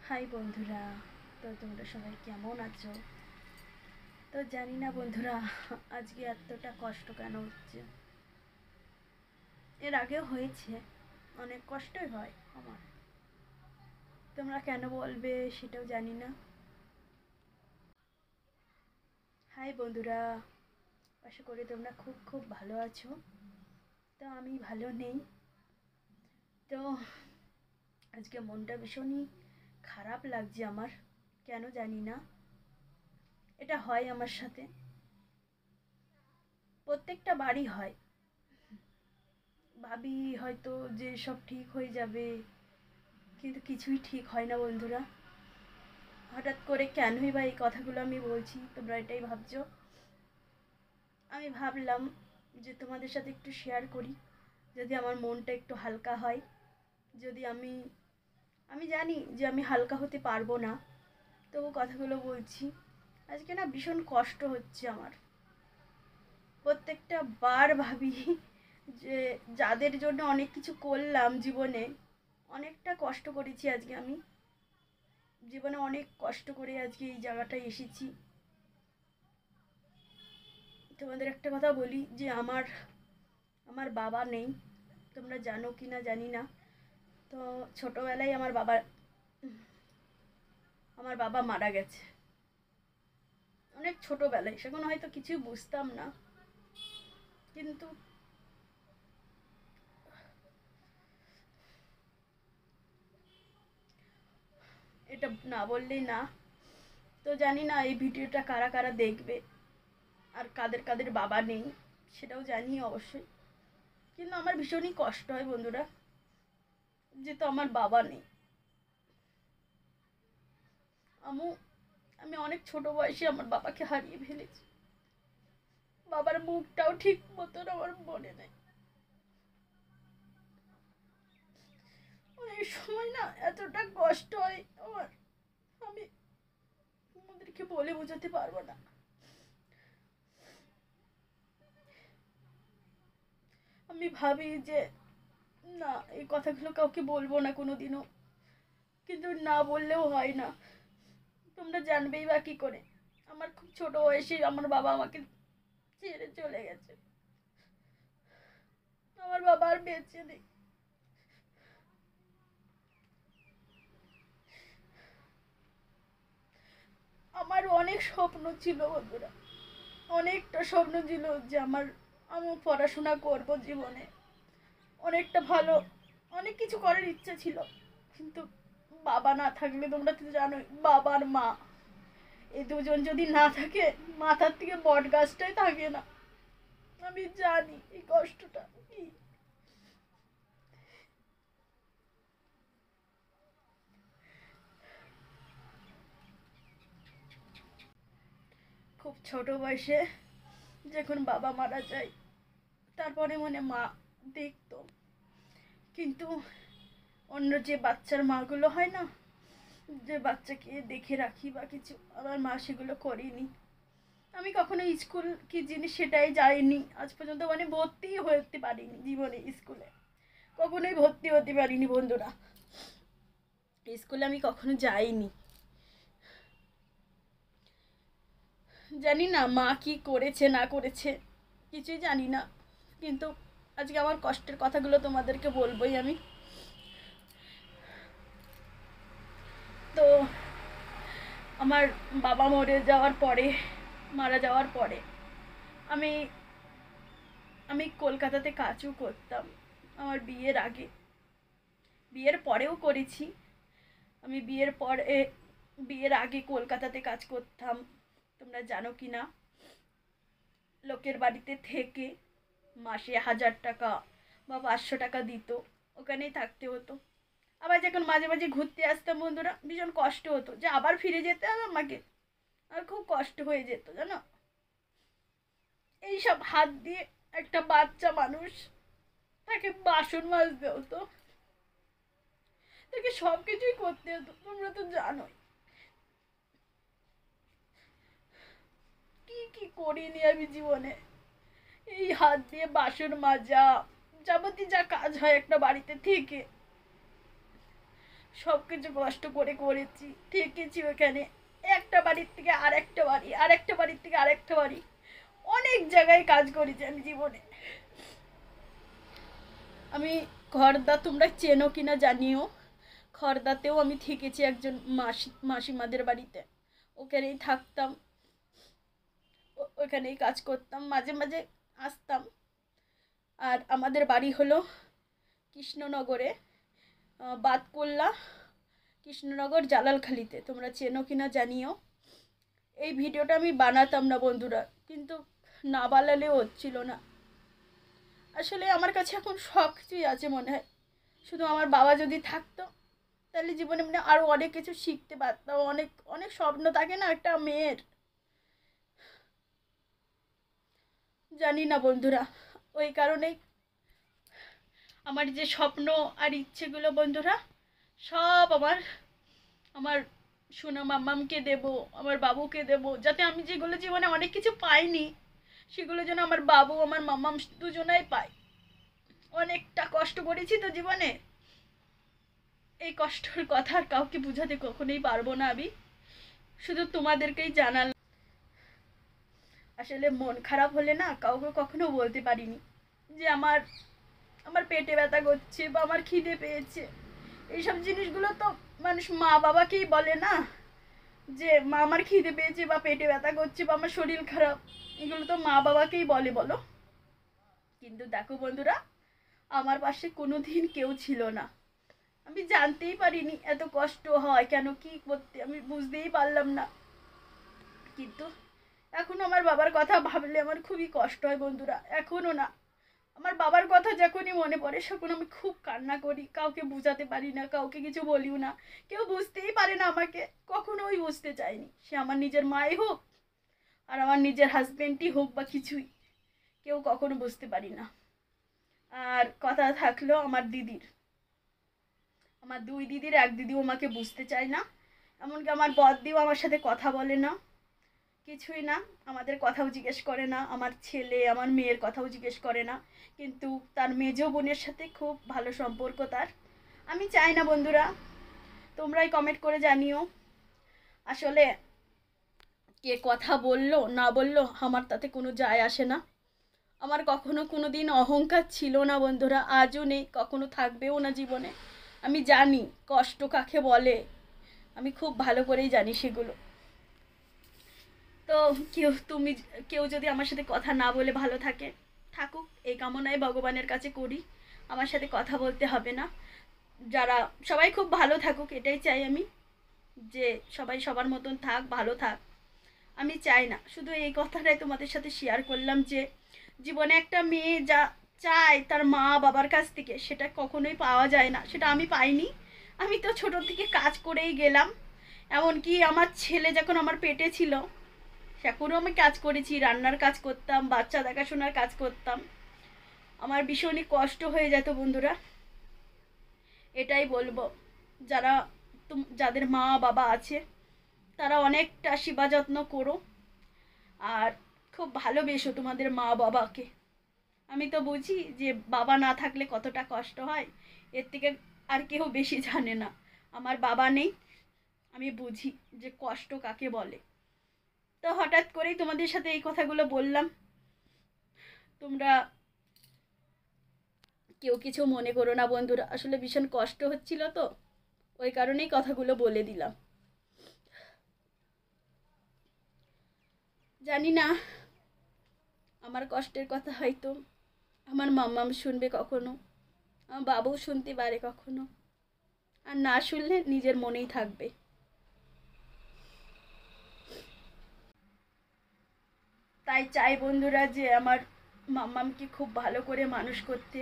High বন্ধুরা, তো তোমরা সবাই কেমন আছো? তো জানি না বন্ধুরা, আজকে এতটা কষ্ট কেন হচ্ছে। এর আগেও হয়েছে, অনেক কষ্টই হয় আমার। তোমরা কেন বলবে সেটাও জানি না। হাই বন্ধুরা, আশা করি তোমরা খুব খুব ভালো আছো। তো আমি ভালো নেই। তো আজকে মনটা ভীষণই খারাপ লাগছে আমার, কেন জানি না। এটা হয় আমার সাথে, প্রত্যেকটা বাড়ি হয়। ভাবি হয়তো যে সব ঠিক হয়ে যাবে, কিন্তু কিছুই ঠিক হয় না বন্ধুরা। হঠাৎ করে কেনই বা এই কথাগুলো আমি বলছি, তোমরা এটাই ভাবছো। আমি ভাবলাম যে তোমাদের সাথে একটু শেয়ার করি, যদি আমার মনটা একটু হালকা হয়। যদি আমি আমি জানি যে আমি হালকা হতে পারবো না, তবু কথাগুলো বলছি। আজকে না ভীষণ কষ্ট হচ্ছে আমার। প্রত্যেকটা বার ভাবি যে যাদের জন্য অনেক কিছু করলাম জীবনে, অনেকটা কষ্ট করেছি আজকে আমি। জীবনে অনেক কষ্ট করে আজকে এই জায়গাটায় এসেছি। তোমাদের একটা কথা বলি যে আমার আমার বাবা নেই। তোমরা জানো কি না জানি না। তো ছোটবেলায় আমার বাবা মারা গেছে, অনেক ছোটবেলায়। সেখন হয়তো কিছুই বুঝতাম না, কিন্তু এটা না বললেই না। তো জানি না এই ভিডিওটা কারা কারা দেখবে, আর কাদের কাদের বাবা নেই সেটাও জানি অবশ্যই। কিন্তু আমার ভীষণই কষ্ট হয় বন্ধুরা, যেহেতু আমার বাবা নেই। আমু আমি অনেক ছোট বয়সে আমার বাবাকে হারিয়ে ফেলেছি। বাবার মুখটাও ঠিক মতন আমার মনে নেই। অনেক সময় না এতটা কষ্ট হয় আমার, আমি তোমাদেরকে বলে বোঝাতে পারবো না। আমি ভাবি যে না, এই কথাগুলো কাউকে বলবো না কোনোদিনও, কিন্তু না বললেও হয় না। তোমরা জানবেই বা কি করে। আমার খুব ছোট বয়সে আমার বাবা আমাকে ছেড়ে চলে গেছে। আমার বাবা আর বেঁচে নেই। আমার অনেক স্বপ্ন ছিল বন্ধুরা, অনেকটা স্বপ্ন ছিল যে আমি পড়াশোনা করব জীবনে, অনেকটা ভালো, অনেক কিছু করার ইচ্ছা ছিল। কিন্তু বাবা না থাকলে, তোমরা তো জানোই, বাবার মা, এই দুজন যদি না থাকে, মাথার থেকে বট গাছটাই থাকে না। আমি জানি এই কষ্টটা কি। খুব ছোট বয়সে যখন বাবা মারা যায়, তারপরে মনে মা দেখতো। কিন্তু অন্য যে বাচ্চার মাগুলো হয় না, যে বাচ্চাকে দেখে রাখি বা কিছু, আমার মা সেগুলো করেনি। আমি কখনো স্কুল কি জিনিস সেটাই যাইনি আজ পর্যন্ত, মানে ভর্তি হতে পারিনি জীবনে স্কুলে। কখনোই ভর্তি হতে পারিনি বন্ধুরা, স্কুলে আমি কখনো যাইনি। জানি না মা কি করেছে না করেছে, কিছুই জানি না। কিন্তু আজকে আমার কষ্টের কথাগুলো তোমাদেরকে বলবোই আমি। তো আমার বাবা মারা যাওয়ার পরে আমি আমি কলকাতাতে কাজও করতাম। আমার বিয়ের আগে, বিয়ের পরেও করেছি। আমি বিয়ের আগে কলকাতাতে কাজ করতাম। তোমরা জানো কি না, লোকের বাড়িতে থেকে মাসে 1000 টাকা বা 500 টাকা দিত, ওখানেই থাকতে হতো। আবার যখন মাঝে মাঝে ঘুরতে আসতাম বন্ধুরা, ভীষণ কষ্ট হতো যে আবার ফিরে যেতে হবে আমাকে। আর খুব কষ্ট হয়ে যেত জানো। এইসব হাত দিয়ে একটা বাচ্চা মানুষ, তাকে বাসন মাজতে হতো, তাকে সব কিছুই করতে হতো, তোমরা তো জানোই। কি কি করিনি আমি জীবনে। এই হাত দিয়ে বাসন মাজা, যাবতীয় যা কাজ হয় একটা বাড়িতে থেকে, সব কিছু কষ্ট করে করেছি, থেকেছি ওখানে, একটা বাড়ির থেকে আরেকটা বাড়ি, আরেকটা বাড়ির থেকে আরেকটা বাড়ি, অনেক জায়গায় কাজ করেছি আমি জীবনে। আমি খড়দা তোমরা চেনো কিনা জানিও, খড়দাতেও আমি থেকেছি একজন মাসিমাদের বাড়িতে, ওখানেই থাকতাম, ওখানেই কাজ করতাম, মাঝে মাঝে আসতাম। আর আমাদের বাড়ি হলো কৃষ্ণনগরে, বাতকুল্লা, কৃষ্ণনগর জালালখালিতে, তোমরা চেনো কিনা জানিও। এই ভিডিওটা আমি বানাতাম না বন্ধুরা, কিন্তু না বানালেও হচ্ছিল না। আসলে আমার কাছে এখন সব কিছুই আছে মনে হয়, শুধু আমার বাবা যদি থাকতো তাহলে জীবনে মানে আরও অনেক কিছু শিখতে পারতাম। অনেক অনেক স্বপ্ন থাকে না একটা মেয়ের, জানি না বন্ধুরা। ওই কারণেই আমার যে স্বপ্ন আর ইচ্ছেগুলো বন্ধুরা সব আমার আমার সোনা মাম্মামকে দেব, আমার বাবুকে দেব, যাতে আমি যেগুলো জীবনে অনেক কিছু পাইনি সেগুলো যেন আমার বাবু আমার মাম্মাম দুজনাই পায়। অনেকটা কষ্ট করেছি তো জীবনে, এই কষ্টের কথা আর কাউকে বোঝাতে কখনোই পারবো না। আমি শুধু তোমাদেরকেই জানালাম। আসলে মন খারাপ হলে না কাউকে কখনো বলতে পারিনি যে আমার আমার পেটে ব্যথা করছে বা আমার খিদে পেয়েছে। এইসব জিনিসগুলো তো মানুষ মা বাবাকেই বলে না, যে মা আমার খিদে পেয়েছে বা পেটে ব্যথা করছে বা আমার শরীর খারাপ, এগুলো তো মা বাবাকেই বলে বলো। কিন্তু দেখো বন্ধুরা, আমার পাশে কোনো দিন কেউ ছিল না। আমি জানতেই পারিনি এত কষ্ট হয় কেন, কি করতে আমি বুঝতেই পারলাম না। কিন্তু এখন আমার বাবার কথা ভাবলে আমার খুবই কষ্ট হয় বন্ধুরা, এখনও না। আমার বাবার কথা যখনই মনে পড়ে তখন আমি খুব কান্না করি, কাউকে বোঝাতে পারি না, কাউকে কিছু বলিও না, কেউ বুঝতেই পারে না আমাকে, কখনোই বুঝতে চায়নি। সে আমার নিজের মাই হোক আর আমার নিজের হাজব্যান্ডই হোক বা কিছুই, কেউ কখনো বুঝতে পারি না। আর কথা থাকলো আমার দিদির, আমার দুই দিদির এক দিদিও আমাকে বুঝতে চায় না, এমনকি আমার বড়দিও আমার সাথে কথা বলে না, কিছুই না, আমাদের কথাও জিজ্ঞেস করে না, আমার ছেলে আমার মেয়ের কথাও জিজ্ঞেস করে না। কিন্তু তার মেজো বোনের সাথে খুব ভালো সম্পর্ক তার। আমি চাই না বন্ধুরা, তোমরাই কমেন্ট করে জানিও। আসলে কে কথা বললো না বললো আমার তাতে কোনো যায় আসে না। আমার কখনো কোনো দিন অহংকার ছিল না বন্ধুরা, আজও নেই, কখনো থাকবেও না জীবনে। আমি জানি কষ্ট কাকে বলে, আমি খুব ভালো করেই জানি সেগুলো। তো কেউ যদি আমার সাথে কথা না বলে ভালো থাকে, থাকুক, এই কামনায় ভগবানের কাছে করি। আমার সাথে কথা বলতে হবে না, যারা সবাই খুব ভালো থাকুক এটাই চাই আমি, যে সবাই সবার মতন থাক, ভালো থাক। আমি চাই না, শুধু এই কথাটাই তোমাদের সাথে শেয়ার করলাম যে জীবনে একটা মেয়ে যা চায় তার মা বাবার কাছ থেকে সেটা কখনোই পাওয়া যায় না, সেটা আমি পাইনি। আমি তো ছোট থেকে কাজ করেই গেলাম, এমনকি আমার ছেলে যখন আমার পেটে ছিল এখনও আমি কাজ করেছি, রান্নার কাজ করতাম, বাচ্চা দেখাশোনার কাজ করতাম। আমার ভীষণই কষ্ট হয়ে যেত বন্ধুরা। এটাই বলবো, যারা যাদের মা বাবা আছে তারা অনেকটা সেবা যত্ন করো আর খুব ভালোবেসো তোমাদের মা বাবাকে। আমি তো বুঝি যে বাবা না থাকলে কতটা কষ্ট হয়, এর থেকে আর কেউ বেশি জানে না। আমার বাবা নেই, আমি বুঝি যে কষ্ট কাকে বলে। তো হঠাৎ করেই তোমাদের সাথে এই কথাগুলো বললাম, তোমরা কেউ কিছু মনে করো না বন্ধুরা, আসলে ভীষণ কষ্ট হচ্ছিল তো ওই কারণেই কথাগুলো বলে দিলাম। জানি না আমার কষ্টের কথা হয়তো আমার মাম্মাম শুনবে কখনো, আমার বাবুও শুনতে পারে কখনো, আর না শুনলে নিজের মনেই থাকবে। তাই চাই বন্ধুরা যে আমার মাম্মামকে খুব ভালো করে মানুষ করতে,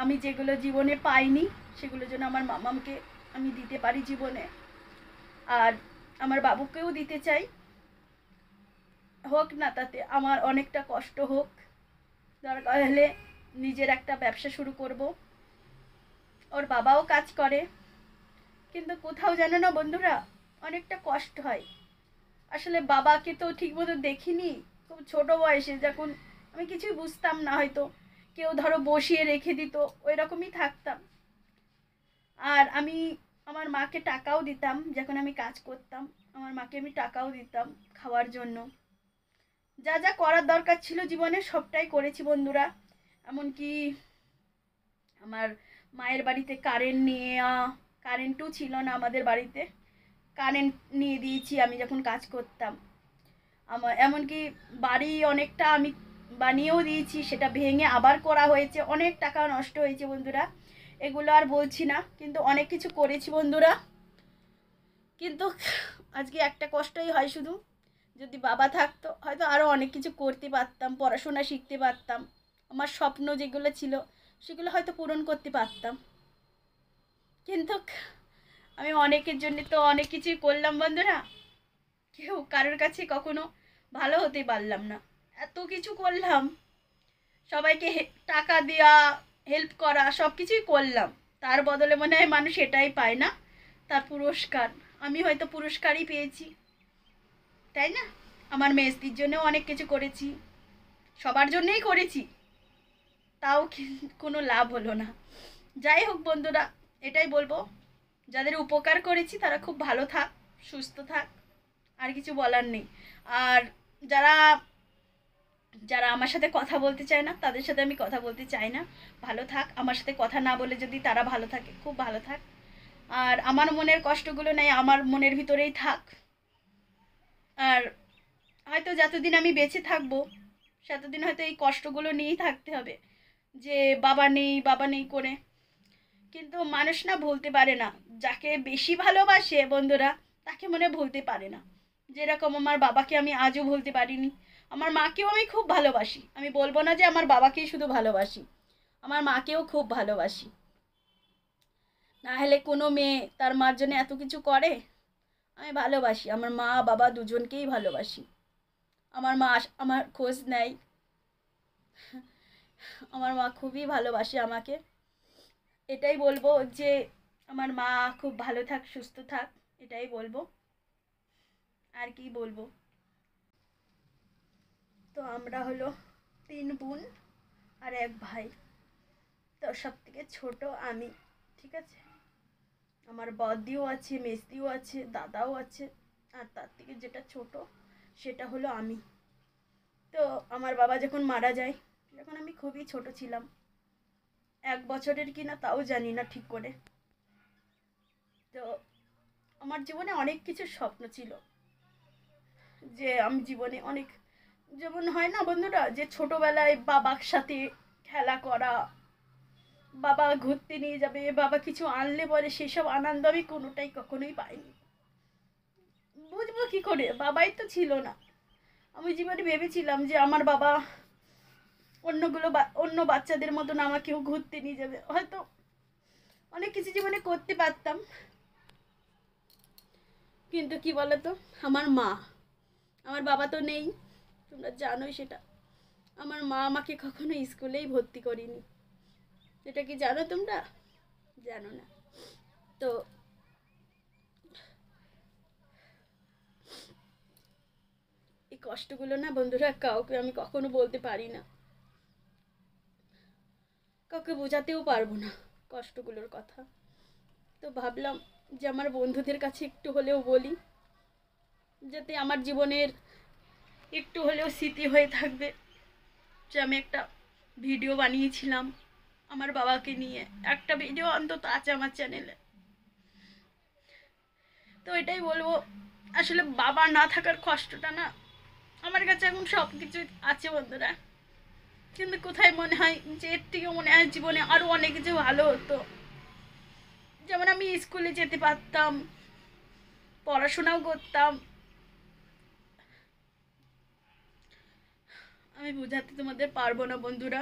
আমি যেগুলো জীবনে পাইনি সেগুলো যেন আমার মাম্মামকে আমি দিতে পারি জীবনে, আর আমার বাবুকেও দিতে চাই। হোক না তাতে আমার অনেকটা কষ্ট হোক, দরকার হলে নিজের একটা ব্যবসা শুরু করব। ওর বাবাও কাজ করে, কিন্তু কোথাও জানো না বন্ধুরা অনেকটা কষ্ট হয়। আসলে বাবাকে তো ঠিকমতো দেখিনি, খুব ছোট বয়সে, যখন আমি কিছুই বুঝতাম না, হয়তো কেউ ধরো বসিয়ে রেখে দিত, ওই রকমই থাকতাম। আর আমি আমার মাকে টাকাও দিতাম, যখন আমি কাজ করতাম আমার মাকে আমি টাকাও দিতাম খাওয়ার জন্য। যা যা করার দরকার ছিল জীবনে সবটাই করেছি বন্ধুরা। এমনকি আমার মায়ের বাড়িতে কারেন্টও ছিল না আমাদের বাড়িতে, কারেন্ট নিয়ে দিয়েছি আমি যখন কাজ করতাম। আমার এমনকি বাড়ি অনেকটা আমি বানিয়েও দিয়েছি, সেটা ভেঙে আবার করা হয়েছে, অনেক টাকা নষ্ট হয়েছে বন্ধুরা। এগুলো আর বলছি না, কিন্তু অনেক কিছু করেছি বন্ধুরা। কিন্তু আজকে একটা কষ্টই হয় শুধু, যদি বাবা থাকতো হয়তো আরও অনেক কিছু করতে পারতাম, পড়াশোনা শিখতে পারতাম, আমার স্বপ্ন যেগুলো ছিল সেগুলো হয়তো পূরণ করতে পারতাম। কিন্তু আমি অনেকের জন্য তো অনেক কিছুই করলাম বন্ধুরা, কেউ কারোর কাছে কখনো ভালো হতে পারলাম না। এত কিছু করলাম, সবাইকে টাকা দেওয়া, হেল্প করা, সব কিছুই করলাম, তার বদলে মনে হয় মানুষ এটাই পায় না, তার পুরস্কার। আমি হয়তো পুরস্কারই পেয়েছি, তাই না? আমার মেজদির জন্যও অনেক কিছু করেছি, সবার জন্যই করেছি, তাও কোনো লাভ হলো না। যাই হোক বন্ধুরা, এটাই বলবো, যাদের উপকার করেছি তারা খুব ভালো থাক, সুস্থ থাক, আর কিছু বলার নেই। আর যারা যারা আমার সাথে কথা বলতে চায় না তাদের সাথে আমি কথা বলতে চাই না। ভালো থাক, আমার সাথে কথা না বলে যদি তারা ভালো থাকে খুব ভালো থাক। আর আমার মনের কষ্টগুলো নেই আমার মনের ভিতরেই থাক। আর হয়তো যতদিন আমি বেঁচে থাকবো ততদিন হয়তো এই কষ্টগুলো নিয়েই থাকতে হবে, যে বাবা নেই বাবা নেই করে। কিন্তু মানুষ না ভুলতে পারে না, যাকে বেশি ভালোবাসে বন্ধুরা তাকে মনে ভুলতে পারে না। যেরকম আমার বাবাকে আমি আজও ভুলতে পারিনি, আমার মাকেও আমি খুব ভালোবাসি। আমি বলবো না যে আমার বাবাকেই শুধু ভালোবাসি, আমার মাকেও খুব ভালোবাসি। না হলে কোনো মেয়ে তার মার জন্য এত কিছু করে? আমি ভালোবাসি, আমার মা বাবা দুজনকেই ভালোবাসি। আমার মা আমার খোঁজ নেয়, আমার মা খুবই ভালোবাসে আমাকে। এটাই বলবো যে আমার মা খুব ভালো থাক, সুস্থ থাক, এটাই বলবো, আর কি বলবো। তো আমরা হলো 3 বোন আর 1 ভাই। তো সব থেকে ছোট আমি, ঠিক আছে? আমার বড়দিও আছে, মেজদিও আছে, দাদাও আছে, আর তার থেকে যেটা ছোট সেটা হলো আমি। তো আমার বাবা যখন মারা যায়, যখন আমি খুবই ছোট ছিলাম, 1 বছরের কিনা তাও জানি না ঠিক করে। তো আমার জীবনে অনেক কিছু স্বপ্ন ছিল, যে আমি জীবনে অনেক, যেমন হয় না বন্ধুরা, যে ছোটবেলায় বাবার সাথে খেলা করা, বাবা ঘুরতে নিয়ে যাবে, বাবা কিছু আনলে পরে সেসব আনন্দ আমি কোনোটাই কখনোই পাইনি। বুঝবো কি করে, বাবাই তো ছিল না। আমি জীবনে ভেবেছিলাম যে আমার বাবা অন্য বাচ্চাদের মতন আমাকেও ঘুরতে নিয়ে যাবে, হয়তো অনেক কিছু জীবনে করতে পারতাম। কিন্তু কি বলতো, আমার মা, আমার বাবা তো নেই, তোমরা জানোই সেটা। আমার মা আমাকে কখনো স্কুলেই ভর্তি করিনি, এটা কি জানো তোমরা? জানো না। তো এই কষ্টগুলো না বন্ধুরা কাউকে আমি কখনো বলতে পারি না, কাউকে বোঝাতেও পারবো না কষ্টগুলোর কথা। তো ভাবলাম যে আমার বন্ধুদের কাছে একটু হলেও বলি, যাতে আমার জীবনের একটু হলেও স্মৃতি হয়ে থাকবে, যে আমি একটা ভিডিও বানিয়েছিলাম আমার বাবাকে নিয়ে, একটা ভিডিও অন্তত আছে আমার চ্যানেলে। তো এটাই বলবো, আসলে বাবা না থাকার কষ্টটা না আমার কাছে এখন সব কিছু আছে বন্ধুরা, কিন্তু কোথায় মনে হয় যে এর থেকে মনে হয় জীবনে আরও অনেক কিছু ভালো হতো। যেমন আমি স্কুলে যেতে পারতাম, পড়াশোনাও করতাম। আমি বোঝাতে তোমাদের পারবো না বন্ধুরা,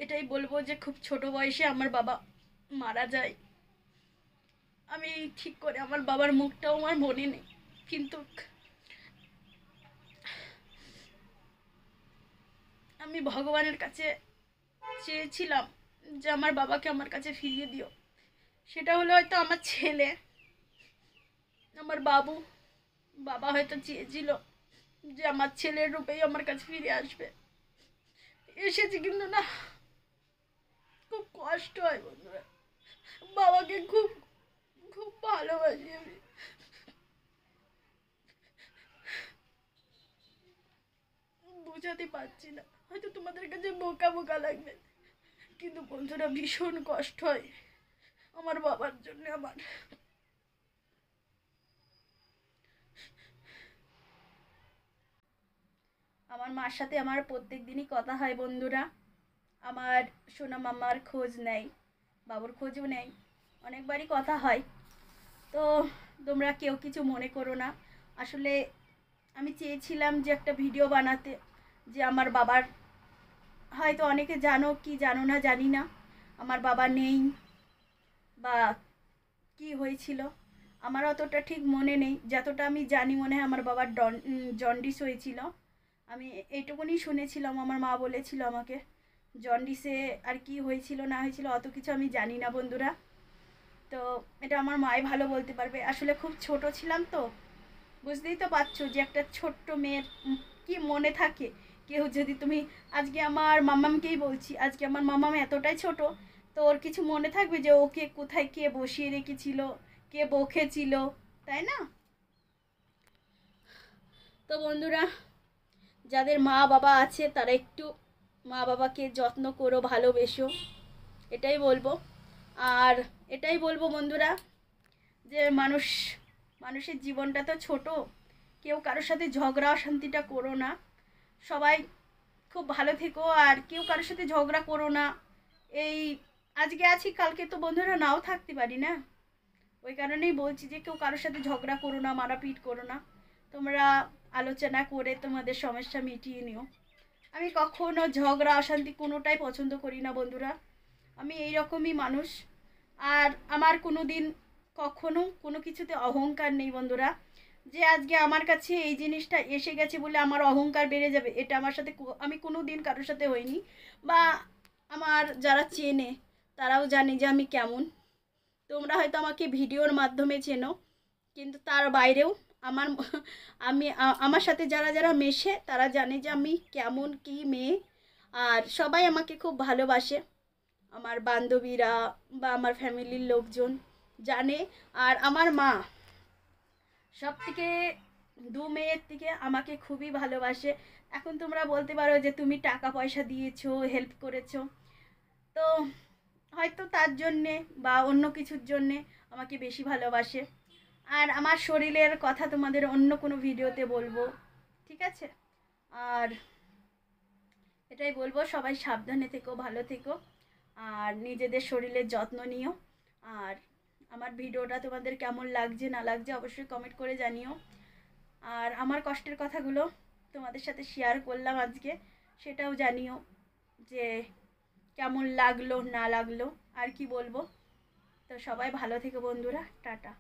এটাই বলবো যে খুব ছোট বয়সে আমার বাবা মারা যায়। আমি ঠিক করে আমার বাবার মুখটাও আমার মনে নেই, কিন্তু আমি ভগবানের কাছে চেয়েছিলাম যে আমার বাবাকে আমার কাছে ফিরিয়ে দিও। সেটা হলো হয়তো আমার ছেলে, আমার বাবা হয়তো চেয়েছিল যে আমার ছেলের রূপেই আমার কাছে ফিরে আসবে, এসেছে, কিন্তু না, খুব কষ্ট হয় বন্ধুরা। বাবাকে খুব খুব ভালোবাসি আমি। বোঝাতে পারছি না, হয়তো তোমাদের কাছে বোকা বোকা লাগবে, কিন্তু বন্ধুরা ভীষণ কষ্ট হয় আমার বাবার জন্য। আমার মার সাথে আমার প্রত্যেক দিনই কথা হয় বন্ধুরা। আমার সোনা মামার খোঁজ নেয়, বাবুর খোঁজও নেয়, অনেকবারই কথা হয়। তো তোমরা কেউ কিছু মনে করো না। আসলে আমি চেয়েছিলাম যে একটা ভিডিও বানাতে, যে আমার বাবার, হয়তো অনেকে জানো কি জানো না জানি না, আমার বাবা নেই বা কি হয়েছিল আমার অতটা ঠিক মনে নেই। যতটা আমি জানি মনে হয় আমার বাবার জন্ডিস হয়েছিল। আমি এইটুকুনি শুনেছিলাম, আমার মা বলেছিল আমাকে। জন্ডিসে আর কি হয়েছিল না হয়েছিল অত কিছু আমি জানি না বন্ধুরা। তো এটা আমার মাই ভালো বলতে পারবে। আসলে খুব ছোট ছিলাম তো, বুঝতেই তো পারছো যে একটা ছোট্ট মেয়ের কি মনে থাকে। কেউ যদি তুমি, আজকে আমার মাম্মামকেই বলছি, আজকে আমার মাম্মাম এতটাই ছোট, তো ওর কিছু মনে থাকবে যে ওকে কোথায় কে বসিয়ে রেখেছিল, কে বকেছিল, তাই না? তো বন্ধুরা, যাদের মা বাবা আছে তারা একটু মা বাবাকে যত্ন করো, ভালোবেসো, এটাই বলবো। আর এটাই বলবো বন্ধুরা, যে মানুষের জীবনটা তো ছোট, কেউ কারোর সাথে ঝগড়া অশান্তিটা করো না। সবাই খুব ভালো থেকো, আর কেউ কারোর সাথে ঝগড়া করো না। এই আজকে আছি, কালকে তো বন্ধুরা নাও থাকতে পারি না। ওই কারণেই বলছি যে কেউ কারোর সাথে ঝগড়া করো না, মারাপিট করো না। তোমরা আলোচনা করে তোমাদের সমস্যা মিটিয়ে নিও। আমি কখনো ঝগড়া অশান্তি কোনোটাই পছন্দ করি না বন্ধুরা। আমি এই রকমই মানুষ। আর আমার কোনো দিন কখনো কোনো কিছুতে অহংকার নেই বন্ধুরা, যে আজকে আমার কাছে এই জিনিসটা এসে গেছে বলে আমার অহংকার বেড়ে যাবে, এটা আমার সাথে আমি কোনো দিন কারোর সাথে হইনি। বা আমার যারা চেনে তারাও জানে যে আমি কেমন। তোমরা হয়তো আমাকে ভিডিওর মাধ্যমে চেনো, কিন্তু তার বাইরেও আমার আমার সাথে যারা যারা মেশে তারা জানে যে আমি কেমন কি মেয়ে। আর সবাই আমাকে খুব ভালোবাসে, আমার বান্ধবীরা বা আমার ফ্যামিলির লোকজন জানে। আর আমার মা সব থেকে, দু মেয়ের থেকে আমাকে খুবই ভালোবাসে। এখন তোমরা বলতে পারো যে তুমি টাকা পয়সা দিয়েছো, হেল্প করেছো, তো হয়তো তার জন্যে বা অন্য কিছুর জন্যে আমাকে বেশি ভালোবাসে। আর আমার শরীরের কথা তোমাদের অন্য কোনো ভিডিওতে বলবো, ঠিক আছে? আর এটাই বলবো, সবাই সাবধানে থেকো, ভালো থেকো, আর নিজেদের শরীরের যত্ন নিও। আর আমার ভিডিওটা তোমাদের কেমন লাগছে না লাগছে অবশ্যই কমেন্ট করে জানিও। আর আমার কষ্টের কথাগুলো তোমাদের সাথে শেয়ার করলাম আজকে, সেটাও জানিও যে কেমন লাগলো না লাগলো, আর কি বলবো। তো সবাই ভালো থেকো বন্ধুরা, টাটা।